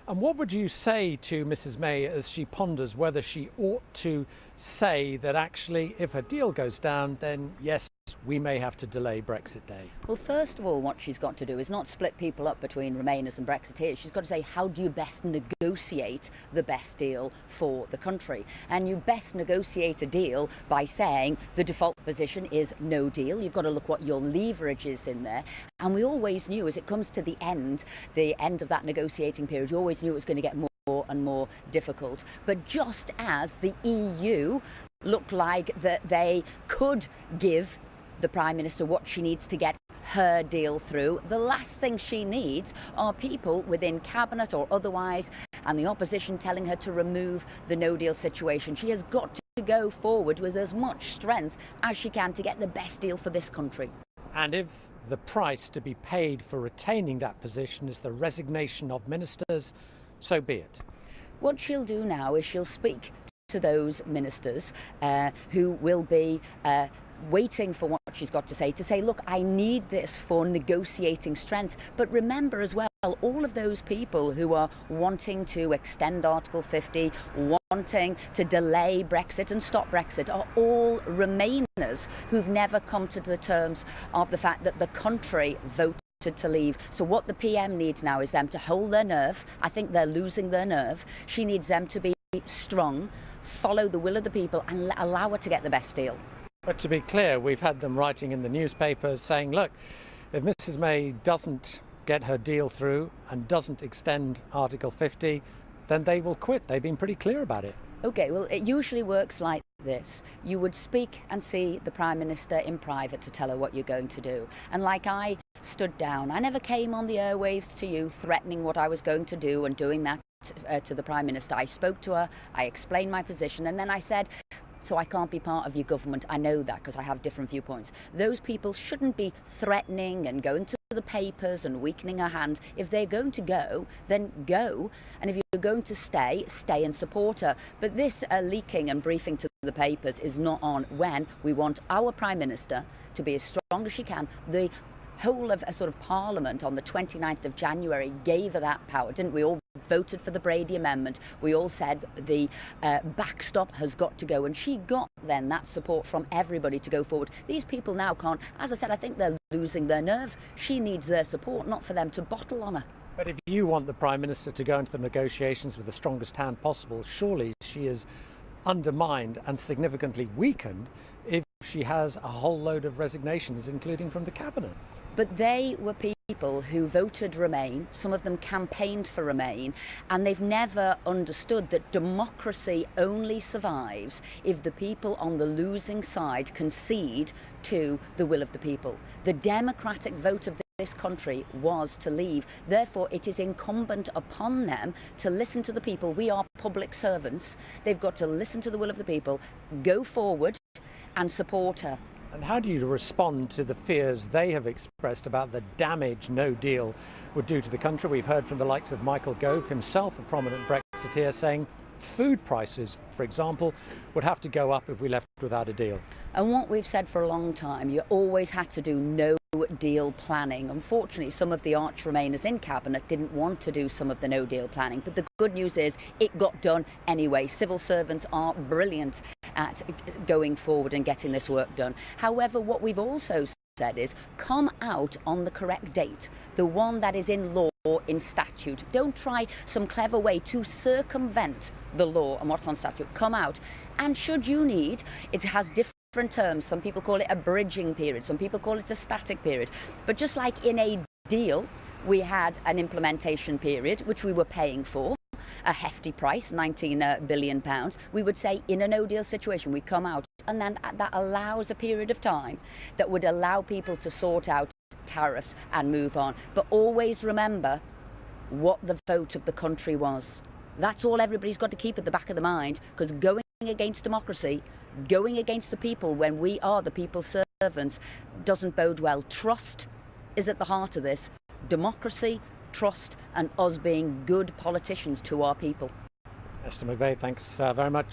And what would you say to Mrs May as she ponders whether she ought to say that actually if a deal goes down, then yes, we may have to delay Brexit Day? Well, first of all, what she's got to do is not split people up between Remainers and Brexiteers. She's got to say, how do you best negotiate the best deal for the country? And you best negotiate a deal by saying the default position is no deal. You've got to look what your leverage is in there. And we always knew as it comes to the end of that negotiating period, you always knew it was going to get more and more difficult. But just as the EU looked like that they could give the Prime Minister what she needs to get her deal through, the last thing she needs are people within cabinet or otherwise and the opposition telling her to remove the no-deal situation. She has got to go forward with as much strength as she can to get the best deal for this country. And if the price to be paid for retaining that position is the resignation of ministers, so be it. What she'll do now is she'll speak to those ministers who will be waiting for what she's got to say, look, I need this for negotiating strength. But remember as well, all of those people who are wanting to extend Article 50, wanting to delay Brexit and stop Brexit are all Remainers who've never come to the terms of the fact that the country voted to leave. So what the PM needs now is them to hold their nerve. I think they're losing their nerve. She needs them to be strong, follow the will of the people and allow her to get the best deal. But to be clear, we've had them writing in the newspapers saying, look, if Mrs May doesn't get her deal through and doesn't extend Article 50, then they will quit. They've been pretty clear about it. OK, well, it usually works like this. You would speak and see the Prime Minister in private to tell her what you're going to do. And like I stood down, I never came on the airwaves to you threatening what I was going to do and doing that to the Prime Minister. I spoke to her, I explained my position, and then I said, so I can't be part of your government. I know that because I have different viewpoints. Those people shouldn't be threatening and going to the papers and weakening her hand. If they're going to go, then go. And if you're going to stay, stay and support her. But this leaking and briefing to the papers is not on when we want our Prime Minister to be as strong as she can. The whole of a sort of Parliament on the 29th of January gave her that power, didn't we? All voted for the Brady Amendment. We all said the backstop has got to go, and she got then that support from everybody to go forward. These people now can't, as I said, I think they're losing their nerve. She needs their support, not for them to bottle on her. But if you want the Prime Minister to go into the negotiations with the strongest hand possible, surely she is undermined and significantly weakened if she has a whole load of resignations, including from the cabinet. But they were people who voted Remain, some of them campaigned for Remain, and they've never understood that democracy only survives if the people on the losing side concede to the will of the people. The democratic vote of this country was to leave. Therefore, it is incumbent upon them to listen to the people. We are public servants. They've got to listen to the will of the people, go forward and support her. And how do you respond to the fears they have expressed about the damage no deal would do to the country? We've heard from the likes of Michael Gove, himself a prominent Brexiteer, saying food prices, for example, would have to go up if we left without a deal. And what we've said for a long time, you always had to do no deal planning. Unfortunately, some of the arch Remainers in cabinet didn't want to do some of the no deal planning. But the good news is it got done anyway. Civil servants are brilliant at going forward and getting this work done. However, what we've also said is come out on the correct date, the one that is in law, in statute. Don't try some clever way to circumvent the law and what's on statute. Come out. And should you need, it has different terms. Some people call it a bridging period. Some people call it a static period. But just like in a deal, we had an implementation period, which we were paying for, a hefty price, £19 billion. We would say in a no-deal situation, we come out, and then that allows a period of time that would allow people to sort out tariffs and move on. But always remember what the vote of the country was. That's all everybody's got to keep at the back of the mind, because going against democracy, going against the people when we are the people's servants doesn't bode well. Trust is at the heart of this. Democracy, trust, and us being good politicians to our people. Esther McVey, thanks very much